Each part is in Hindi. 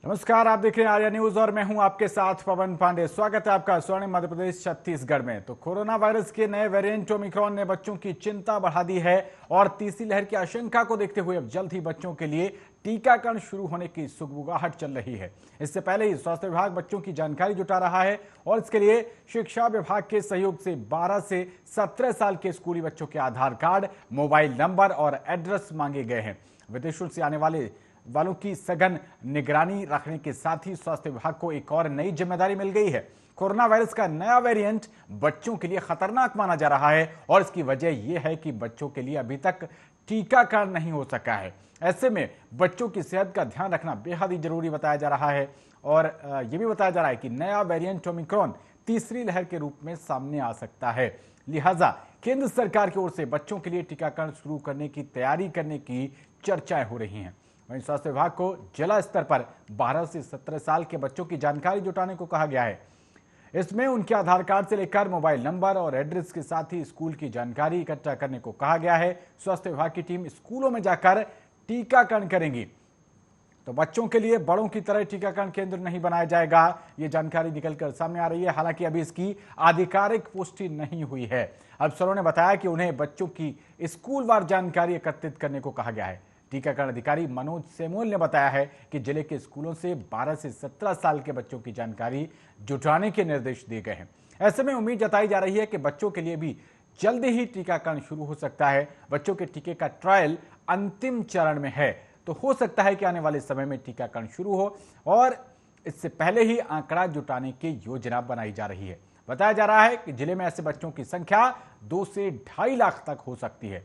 नमस्कार, आप देख रहे हैं आर्या न्यूज और मैं हूं आपके साथ पवन पांडे। स्वागत है आपका स्वर्णिम मध्य प्रदेश छत्तीसगढ़ में। तो कोरोना वायरस के नए वेरिएंट ओमिक्रॉन ने बच्चों की चिंता बढ़ा दी है और तीसरी लहर की आशंका को देखते हुए अब जल्द ही बच्चों के लिए टीकाकरण शुरू होने की सुगबुगाहट चल रही है। इससे पहले ही स्वास्थ्य विभाग बच्चों की जानकारी जुटा रहा है और इसके लिए शिक्षा विभाग के सहयोग से 12 से 17 साल के स्कूली बच्चों के आधार कार्ड, मोबाइल नंबर और एड्रेस मांगे गए हैं। विदेशों से आने वालों की सघन निगरानी रखने के साथ ही स्वास्थ्य विभाग को एक और नई जिम्मेदारी मिल गई है। कोरोना वायरस का नया वेरिएंट बच्चों के लिए खतरनाक माना जा रहा है और इसकी वजह यह है कि बच्चों के लिए अभी तक टीकाकरण नहीं हो सका है। ऐसे में बच्चों की सेहत का ध्यान रखना बेहद ही जरूरी बताया जा रहा है और यह भी बताया जा रहा है कि नया वेरिएंट ओमिक्रॉन तीसरी लहर के रूप में सामने आ सकता है। लिहाजा केंद्र सरकार की ओर से बच्चों के लिए टीकाकरण शुरू करने की तैयारी करने की चर्चाएं हो रही हैं। वहीं स्वास्थ्य विभाग को जिला स्तर पर 12 से 17 साल के बच्चों की जानकारी जुटाने को कहा गया है। इसमें उनके आधार कार्ड से लेकर मोबाइल नंबर और एड्रेस के साथ ही स्कूल की जानकारी इकट्ठा करने को कहा गया है। स्वास्थ्य विभाग की टीम स्कूलों में जाकर टीकाकरण करेंगी। तो बच्चों के लिए बड़ों की तरह टीकाकरण केंद्र नहीं बनाया जाएगा, ये जानकारी निकलकर सामने आ रही है। हालांकि अभी इसकी आधिकारिक पुष्टि नहीं हुई है। अफसरों ने बताया कि उन्हें बच्चों की स्कूलवार जानकारी एकत्रित करने को कहा गया है। टीकाकरण अधिकारी मनोज सेमुअल ने बताया है कि जिले के स्कूलों से 12 से 17 साल के बच्चों की जानकारी जुटाने के निर्देश दिए गए हैं। ऐसे में उम्मीद जताई जा रही है कि बच्चों के लिए भी जल्द ही टीकाकरण शुरू हो सकता है। बच्चों के टीके का ट्रायल अंतिम चरण में है, तो हो सकता है कि आने वाले समय में टीकाकरण शुरू हो और इससे पहले ही आंकड़ा जुटाने की योजना बनाई जा रही है। बताया जा रहा है कि जिले में ऐसे बच्चों की संख्या 2 से 2.5 लाख तक हो सकती है।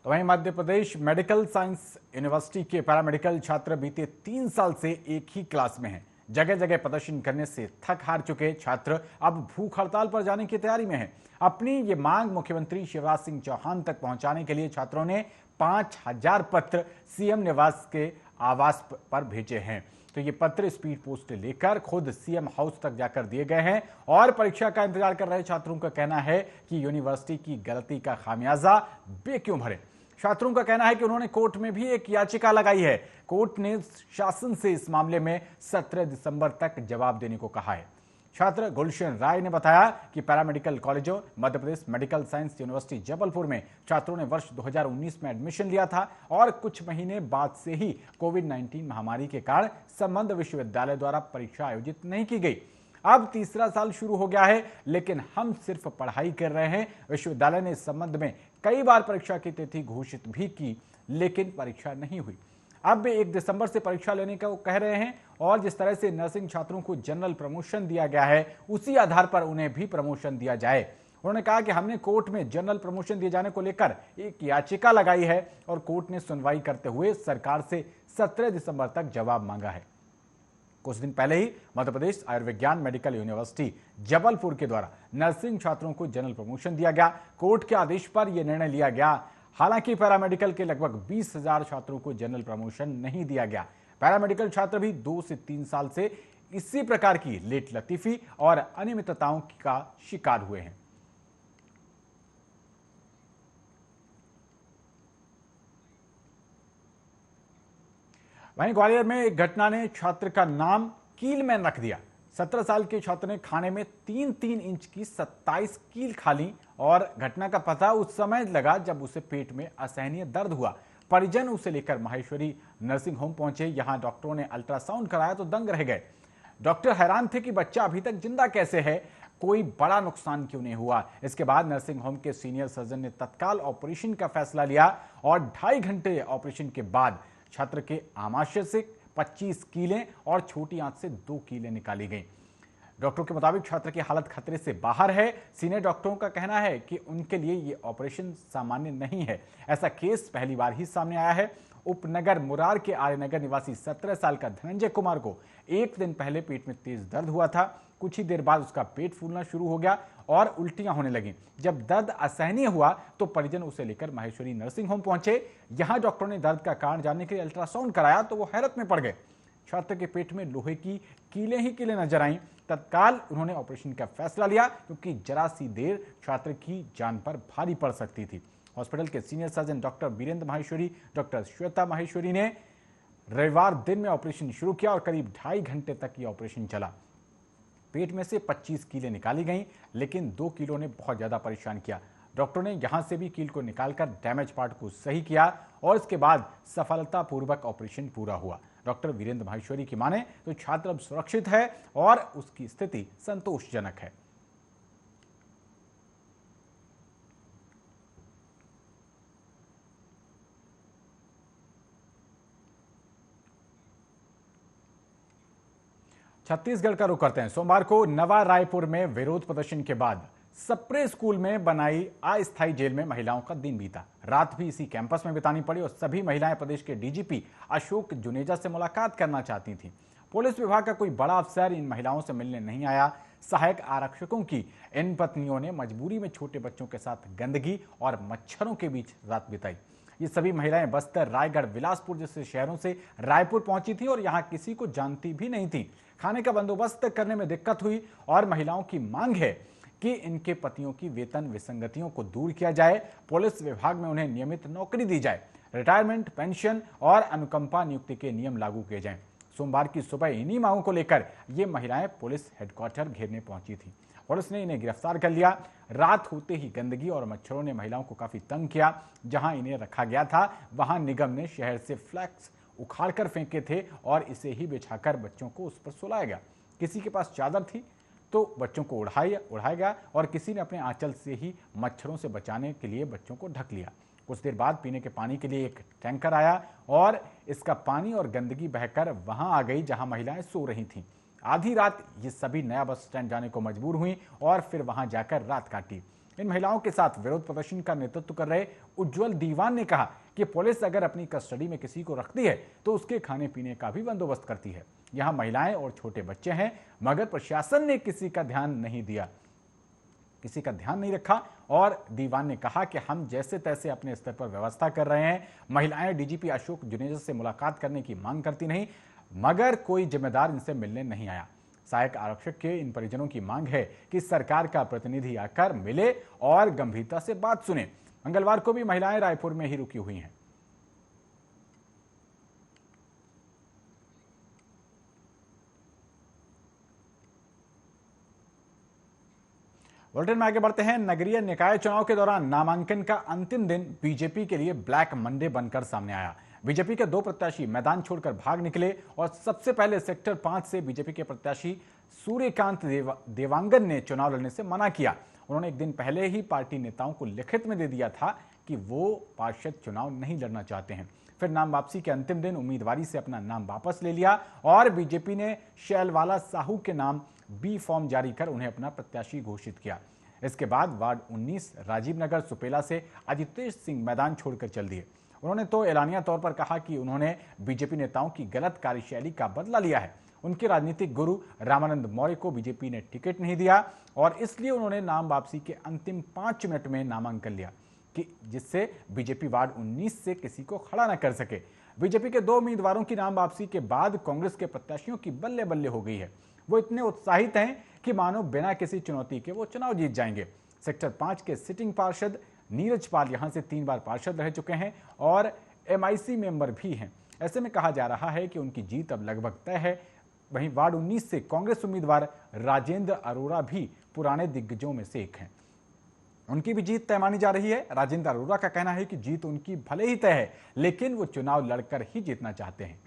तो वहीं Madhya Pradesh medical science university के पैरामेडिकल छात्र बीते 3 साल से एक ही क्लास में हैं। जगह जगह प्रदर्शन करने से थक हार चुके छात्र अब भूख हड़ताल पर जाने की तैयारी में हैं। अपनी ये मांग मुख्यमंत्री शिवराज सिंह चौहान तक पहुंचाने के लिए छात्रों ने 5000 पत्र सीएम निवास के आवास पर भेजे हैं। तो ये पत्र स्पीड पोस्ट लेकर खुद सीएम हाउस तक जाकर दिए गए हैं और परीक्षा का इंतजार कर रहे छात्रों का कहना है कि यूनिवर्सिटी की गलती का खामियाजा वे क्यों भरे। छात्रों का कहना है कि उन्होंने कोर्ट में भी एक याचिका लगाई है। कोर्ट ने शासन से इस मामले में 17 दिसंबर तक जवाब देने को कहा है। छात्र गुलशन राय ने बताया कि पैरामेडिकल कॉलेजों Madhya Pradesh medical science university Jabalpur में छात्रों ने वर्ष 2019 में एडमिशन लिया था और कुछ महीने बाद से ही कोविड-19 महामारी के कारण संबद्ध विश्वविद्यालय द्वारा परीक्षा आयोजित नहीं की गई। अब तीसरा साल शुरू हो गया है, लेकिन हम सिर्फ पढ़ाई कर रहे हैं। विश्वविद्यालय ने इस संबंध में कई बार परीक्षा की तिथि घोषित भी की, लेकिन परीक्षा नहीं हुई। अब वे 1 दिसंबर से परीक्षा लेने का कह रहे हैं और जिस तरह से नर्सिंग छात्रों को जनरल प्रमोशन दिया गया है, उसी आधार पर उन्हें भी प्रमोशन दिया जाए। उन्होंने कहा कि हमने कोर्ट में जनरल प्रमोशन दिए जाने को लेकर एक याचिका लगाई है और कोर्ट ने सुनवाई करते हुए सरकार से 17 दिसंबर तक जवाब मांगा है। कुछ दिन पहले ही मध्य प्रदेश आयुर्विज्ञान मेडिकल यूनिवर्सिटी जबलपुर के द्वारा नर्सिंग छात्रों को जनरल प्रमोशन दिया गया। कोर्ट के आदेश पर यह निर्णय लिया गया। हालांकि पैरामेडिकल के लगभग 20,000 छात्रों को जनरल प्रमोशन नहीं दिया गया। पैरामेडिकल छात्र भी 2 से 3 साल से इसी प्रकार की लेट लतीफी और अनियमितताओं का शिकार हुए हैं। वहीं ग्वालियर में एक घटना ने छात्र का नाम कीलमैन रख दिया। 17 साल के छात्र ने खाने में 3-3 इंच की 27 कील खा ली और घटना का पता उस समय लगा जब उसे पेट में असहनीय दर्द हुआ। परिजन उसे लेकर माहेश्वरी नर्सिंग होम पहुंचे। यहां डॉक्टरों ने अल्ट्रासाउंड कराया तो दंग रह गए। डॉक्टर हैरान थे कि बच्चा अभी तक जिंदा कैसे है, कोई बड़ा नुकसान क्यों नहीं हुआ। इसके बाद नर्सिंग होम के सीनियर सर्जन ने तत्काल ऑपरेशन का फैसला लिया और 2.5 घंटे ऑपरेशन के बाद छात्र के आमाशय से 25 कीलें और छोटी आंत से 2 कीलें निकाली गई। डॉक्टरों के मुताबिक छात्र की हालत खतरे से बाहर है। सीनियर डॉक्टरों का कहना है कि उनके लिए ये ऑपरेशन सामान्य नहीं है। ऐसा केस पहली बार ही सामने आया है। उपनगर मुरार के आर्यनगर निवासी 17 साल का धनंजय कुमार को एक दिन पहले पेट में तेज दर्द हुआ था। कुछ ही देर बाद उसका पेट फूलना शुरू हो गया और उल्टियां होने लगी। जब दर्द असहनीय हुआ तो परिजन उसे लेकर माहेश्वरी नर्सिंग होम पहुंचे। यहां डॉक्टरों ने दर्द का कारण जानने के लिए अल्ट्रासाउंड कराया तो वो हैरत में पड़ गए। छात्र के पेट में लोहे की कीलें ही कीलें नजर आईं। तत्काल उन्होंने ऑपरेशन का फैसला लिया क्योंकि जरा सी देर छात्र की जान पर भारी पड़ सकती थी। हॉस्पिटल के senior surgeon doctor Virendra Maheshwari, doctor Shweta Maheshwari ने रविवार दिन में ऑपरेशन शुरू किया और करीब 2.5 घंटे तक यह ऑपरेशन चला। पेट में से 25 कीलें निकाली गईं, लेकिन 2 कीलों ने बहुत ज्यादा परेशान किया। डॉक्टरों ने यहां से भी कील को निकालकर डैमेज पार्ट को सही किया और इसके बाद सफलतापूर्वक ऑपरेशन पूरा हुआ। डॉक्टर वीरेंद्र माहेश्वरी की माने तो छात्र अब सुरक्षित है और उसकी स्थिति संतोषजनक है। छत्तीसगढ़ का रुख करते हैं। सोमवार को नवा रायपुर में विरोध प्रदर्शन के बाद सप्रे स्कूल में बनाई अस्थायी जेल में महिलाओं का दिन बीता। रात भी इसी कैंपस में बितानी पड़ी और सभी महिलाएं प्रदेश के डीजीपी अशोक जुनेजा से मुलाकात करना चाहती थीं। पुलिस विभाग का कोई बड़ा अफसर इन महिलाओं से मिलने नहीं आया। सहायक आरक्षकों की इन पत्नियों ने मजबूरी में छोटे बच्चों के साथ गंदगी और मच्छरों के बीच रात बिताई। ये सभी महिलाएं बस्तर, रायगढ़, बिलासपुर जैसे शहरों से रायपुर पहुंची थी और यहां किसी को जानती भी नहीं थी। खाने का बंदोबस्त करने में दिक्कत हुई और महिलाओं की मांग है कि इनके पतियों की वेतन विसंगतियों को दूर किया जाए, पुलिस विभाग में उन्हें नियमित नौकरी दी जाए, रिटायरमेंट, पेंशन और अनुकंपा नियुक्ति के नियम लागू किए जाएं। सोमवार की सुबह इन्हीं मांगों को लेकर ये महिलाएं पुलिस हेडक्वार्टर घेरने पहुंची थी। पुलिस ने इन्हें गिरफ्तार कर लिया। रात होते ही गंदगी और मच्छरों ने महिलाओं को काफी तंग किया। जहां इन्हें रखा गया था वहां निगम ने शहर से फ्लैक्स उखाड़कर फेंके थे और इसे ही बिछाकर बच्चों को उस पर सुलाया गया। किसी के पास चादर थी तो बच्चों को उड़ाया गया और किसी ने अपने आंचल से ही मच्छरों से बचाने के लिए बच्चों को ढक लिया। कुछ देर बाद पीने के पानी के लिए एक टैंकर आया और इसका पानी और गंदगी बहकर वहां आ गई जहां महिलाएं सो रही थीं। आधी रात ये सभी नया बस स्टैंड जाने को मजबूर हुई और फिर वहां जाकर रात काटी। इन महिलाओं के साथ विरोध प्रदर्शन का नेतृत्व कर रहे उज्जवल दीवान ने कहा कि पुलिस अगर अपनी कस्टडी में किसी को रखती है तो उसके खाने पीने का भी बंदोबस्त करती है। यहां महिलाएं और छोटे बच्चे हैं, मगर प्रशासन ने किसी का ध्यान नहीं रखा और दीवान ने कहा कि हम जैसे तैसे अपने स्तर पर व्यवस्था कर रहे हैं। महिलाएं डीजीपी अशोक जुनेजा से मुलाकात करने की मांग करती नहीं, मगर कोई जिम्मेदार इनसे मिलने नहीं आया। सहायक आरक्षक के इन परिजनों की मांग है कि सरकार का प्रतिनिधि आकर मिले और गंभीरता से बात सुने। मंगलवार को भी महिलाएं रायपुर में ही रुकी हुई हैं। बुलेटिन में आगे बढ़ते हैं। नगरीय निकाय चुनाव के दौरान नामांकन का अंतिम दिन बीजेपी के लिए ब्लैक मंडे बनकर सामने आया। बीजेपी के 2 प्रत्याशी मैदान छोड़कर भाग निकले और सबसे पहले सेक्टर 5 से बीजेपी के प्रत्याशी सूर्यकांत देवांगन ने चुनाव लड़ने से मना किया। उन्होंने एक दिन पहले ही पार्टी नेताओं को लिखित में दे दिया था कि वो पार्षद चुनाव नहीं लड़ना चाहते हैं। फिर नाम वापसी के अंतिम दिन उम्मीदवारी से अपना नाम वापस ले लिया और बीजेपी ने शैलवाला साहू के नाम बी फॉर्म जारी कर उन्हें अपना प्रत्याशी घोषित किया। इसके बाद वार्ड 19 राजीव नगर सुपेला से अजितेश सिंह मैदान छोड़कर चल दिए। उन्होंने तो एलानिया तौर पर कहा कि उन्होंने बीजेपी नेताओं की गलत कार्यशैली का बदला लिया है। उनके राजनीतिक गुरु रामानंद मौर्य को बीजेपी ने टिकट नहीं दिया और इसलिए उन्होंने नाम वापसी के अंतिम 5 मिनट में नामांकन लिया कि जिससे बीजेपी वार्ड 19 से किसी को खड़ा न कर सके। बीजेपी के 2 उम्मीदवारों की नाम वापसी के बाद कांग्रेस के प्रत्याशियों की बल्ले बल्ले हो गई है। वो इतने उत्साहित हैं कि मानो बिना किसी चुनौती के वो चुनाव जीत जाएंगे। सेक्टर 5 के सिटिंग पार्षद नीरज पाल यहां से 3 बार पार्षद रह चुके हैं और एमआईसी मेंबर भी हैं। ऐसे में कहा जा रहा है कि उनकी जीत अब लगभग तय है। वहीं वार्ड 19 से कांग्रेस उम्मीदवार राजेंद्र अरोड़ा भी पुराने दिग्गजों में से एक हैं। उनकी भी जीत तय मानी जा रही है। राजेंद्र अरोड़ा का कहना है कि जीत उनकी भले ही तय है, लेकिन वो चुनाव लड़कर ही जीतना चाहते हैं।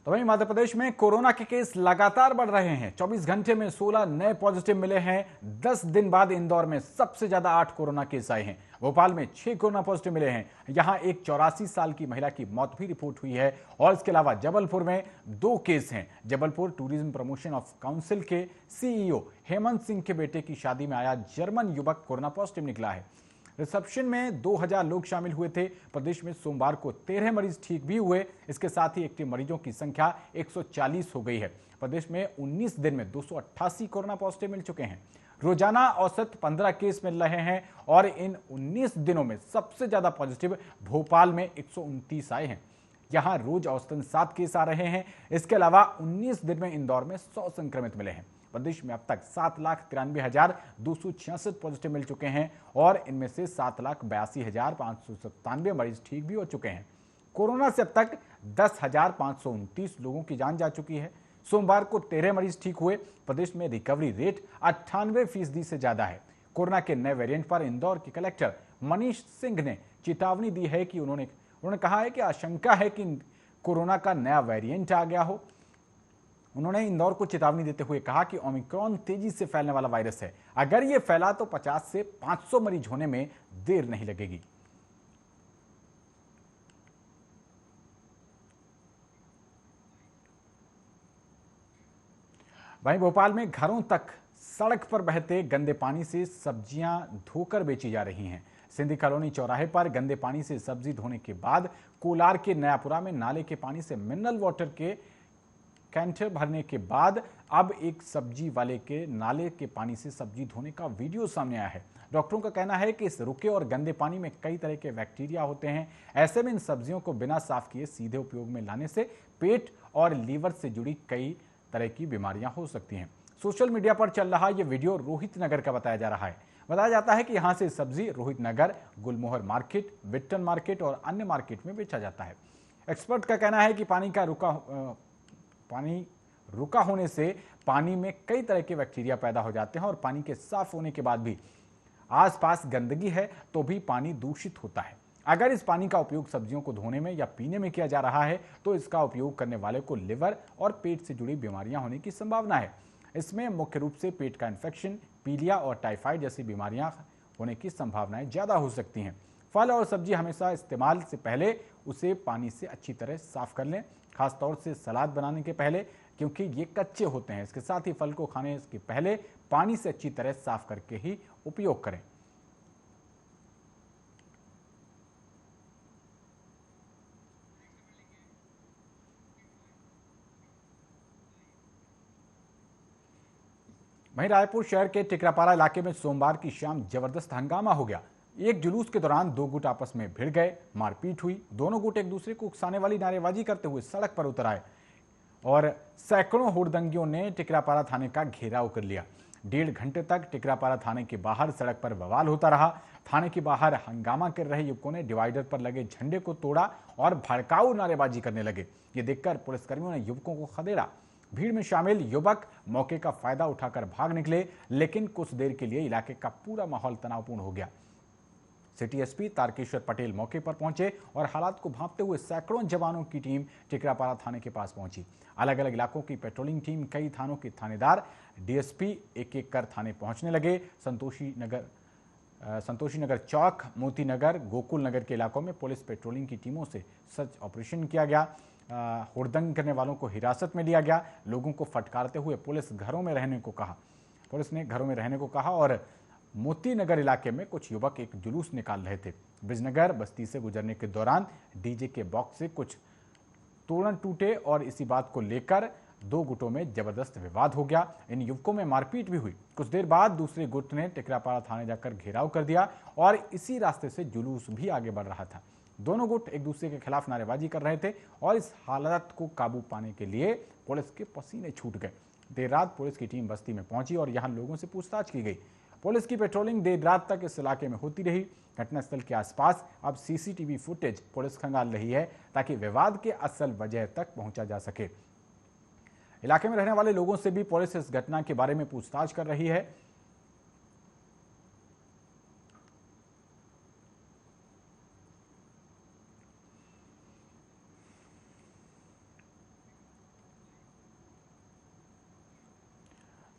तो वहीं मध्य प्रदेश में कोरोना के केस लगातार बढ़ रहे हैं। 24 घंटे में 16 नए पॉजिटिव मिले हैं। 10 दिन बाद इंदौर में सबसे ज्यादा 8 कोरोना केस आए हैं। भोपाल में 6 कोरोना पॉजिटिव मिले हैं। यहां एक 84 साल की महिला की मौत भी रिपोर्ट हुई है और इसके अलावा जबलपुर में 2 केस हैं। Jabalpur tourism promotion of council के सीईओ हेमंत सिंह के बेटे की शादी में आया जर्मन युवक कोरोना पॉजिटिव निकला है। रिसेप्शन में 2000 लोग शामिल हुए थे। प्रदेश में सोमवार को 13 मरीज ठीक भी हुए। इसके साथ ही एक्टिव मरीजों की संख्या 140 हो गई है। प्रदेश में 19 दिन में 288 कोरोना पॉजिटिव मिल चुके हैं। रोजाना औसत 15 केस मिल रहे हैं और इन 19 दिनों में सबसे ज्यादा पॉजिटिव भोपाल में 129 आए हैं। यहां रोज औसतन 7 केस आ रहे हैं। इसके अलावा 19 दिन में इंदौर में 100 संक्रमित मिले हैं। प्रदेश में अब तक 7,93,266 पॉजिटिव मिल चुके हैं और इनमें से 7,82,597 मरीज ठीक भी हो चुके हैं। कोरोना से अब तक 10,529 लोगों की जान जा चुकी है। सोमवार को 13 मरीज ठीक हुए। प्रदेश में रिकवरी रेट 98% से ज्यादा है। कोरोना के नए वेरिएंट पर इंदौर के कलेक्टर मनीष सिंह ने चेतावनी दी है कि उन्होंने कहा है कि आशंका है कि कोरोना का नया वेरिएंट आ गया हो। उन्होंने इंदौर को चेतावनी देते हुए कहा कि ओमिक्रॉन तेजी से फैलने वाला वायरस है। अगर ये फैला तो 50 से 500 मरीज होने में देर नहीं लगेगी। वहीं भोपाल में घरों तक सड़क पर बहते गंदे पानी से सब्जियां धोकर बेची जा रही हैं। सिंधी कॉलोनी चौराहे पर गंदे पानी से सब्जी धोने के बाद कोलार के नयापुरा में नाले के पानी से मिनरल वाटर के कैंटर भरने के बाद अब एक सब्जी वाले के नाले के पानी से सब्जी धोने का वीडियो सामने आया है। डॉक्टरों का कहना है कि इस रुके और गंदे पानी में कई तरह के बैक्टीरिया होते हैं। ऐसे में इन सब्जियों को बिना साफ किए सीधे उपयोग में लाने से पेट और लीवर से जुड़ी कई तरह की बीमारियां हो सकती हैं। सोशल मीडिया पर चल रहा यह वीडियो रोहित नगर का बताया जा रहा है। बताया जाता है कि यहां से सब्जी रोहित नगर, गुलमोहर मार्केट, विट्टन मार्केट और अन्य मार्केट में बेचा जाता है। एक्सपर्ट का कहना है कि पानी रुका होने से पानी में कई तरह के बैक्टीरिया पैदा हो जाते हैं और पानी के साफ होने के बाद भी आसपास गंदगी है तो भी पानी दूषित होता है। अगर इस पानी का उपयोग सब्जियों को धोने में या पीने में किया जा रहा है तो इसका उपयोग करने वाले को लिवर और पेट से जुड़ी बीमारियां होने की संभावना है। इसमें मुख्य रूप से पेट का इन्फेक्शन, पीलिया और टाइफाइड जैसी बीमारियां होने की संभावनाएं ज्यादा हो सकती हैं। फल और सब्जी हमेशा इस्तेमाल से पहले उसे पानी से अच्छी तरह साफ कर लें, खासतौर से सलाद बनाने के पहले, क्योंकि ये कच्चे होते हैं। इसके साथ ही फल को खाने के पहले पानी से अच्छी तरह साफ करके ही उपयोग करें। वहीं रायपुर शहर के टिकरापारा इलाके में सोमवार की शाम जबरदस्त हंगामा हो गया। एक जुलूस के दौरान दो गुट आपस में भिड़ गए, मारपीट हुई। दोनों गुट एक दूसरे को उकसाने वाली नारेबाजी करते हुए सड़क पर उतर आए और सैकड़ों हुड़दंगियों ने टिकरापारा थाने का घेराव कर लिया। 1.5 घंटे तक टिकरापारा थाने के बाहर सड़क पर बवाल होता रहा। थाने के बाहर हंगामा कर रहे युवकों ने डिवाइडर पर लगे झंडे को तोड़ा और भड़काऊ नारेबाजी करने लगे। ये देखकर पुलिसकर्मियों ने युवकों को खदेड़ा। भीड़ में शामिल युवक मौके का फायदा उठाकर भाग निकले, लेकिन कुछ देर के लिए इलाके का पूरा माहौल तनावपूर्ण हो गया। सिटी एसपी तारकेश्वर पटेल मौके पर पहुंचे और हालात को भांपते हुए सैकड़ों जवानों की टीम टिकरापारा थाने के पास पहुंची। अलग अलग इलाकों की पेट्रोलिंग टीम, कई थानों के थानेदार, डीएसपी एक एक कर थाने पहुंचने लगे। संतोषी नगर चौक, मोती नगर, गोकुल नगर के इलाकों में पुलिस पेट्रोलिंग की टीमों से सर्च ऑपरेशन किया गया। हुड़दंग करने वालों को हिरासत में लिया गया। लोगों को फटकारते हुए पुलिस ने घरों में रहने को कहा और मोती नगर इलाके में कुछ युवक एक जुलूस निकाल रहे थे। ब्रिजनगर बस्ती से गुजरने के दौरान डीजे के बॉक्स से कुछ तोरण टूटे और इसी बात को लेकर दो गुटों में जबरदस्त विवाद हो गया। इन युवकों में मारपीट भी हुई। कुछ देर बाद दूसरे गुट ने टिकरापारा थाने जाकर घेराव कर दिया और इसी रास्ते से जुलूस भी आगे बढ़ रहा था। दोनों गुट एक दूसरे के खिलाफ नारेबाजी कर रहे थे और इस हालत को काबू पाने के लिए पुलिस के पसीने छूट गए। देर रात पुलिस की टीम बस्ती में पहुंची और यहां लोगों से पूछताछ की गई। पुलिस की पेट्रोलिंग देर रात तक इस इलाके में होती रही। घटनास्थल के आसपास अब सीसीटीवी फुटेज पुलिस खंगाल रही है ताकि विवाद के असल वजह तक पहुंचा जा सके। इलाके में रहने वाले लोगों से भी पुलिस इस घटना के बारे में पूछताछ कर रही है।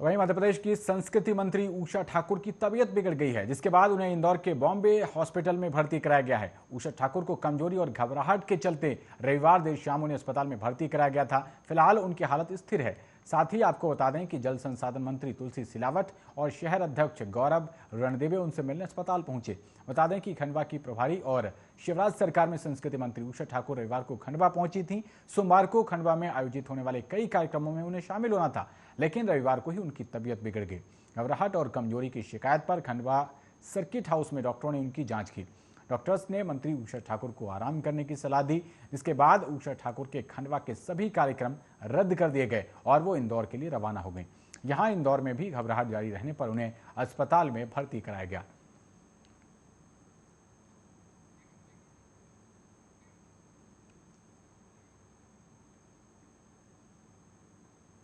वहीं मध्य प्रदेश की संस्कृति मंत्री उषा ठाकुर की तबीयत बिगड़ गई है, जिसके बाद उन्हें इंदौर के बॉम्बे हॉस्पिटल में भर्ती कराया गया है। उषा ठाकुर को कमजोरी और घबराहट के चलते रविवार देर शाम उन्हें अस्पताल में भर्ती कराया गया था। फिलहाल उनकी हालत स्थिर है। साथ ही आपको बता दें कि जल संसाधन मंत्री तुलसी सिलावट और शहर अध्यक्ष गौरव रणदेवे उनसे मिलने अस्पताल पहुंचे। बता दें कि खंडवा की प्रभारी और शिवराज सरकार में संस्कृति मंत्री उषा ठाकुर रविवार को खंडवा पहुंची थी। सोमवार को खंडवा में आयोजित होने वाले कई कार्यक्रमों में उन्हें शामिल होना था, लेकिन रविवार को ही उनकी तबीयत बिगड़ गई। घबराहट और कमजोरी की शिकायत पर खंडवा सर्किट हाउस में डॉक्टरों ने उनकी जांच की। डॉक्टर्स ने मंत्री उषा ठाकुर को आराम करने की सलाह दी, जिसके बाद उषा ठाकुर के खंडवा के सभी कार्यक्रम रद्द कर दिए गए और वो इंदौर के लिए रवाना हो गई। यहाँ इंदौर में भी घबराहट जारी रहने पर उन्हें अस्पताल में भर्ती कराया गया।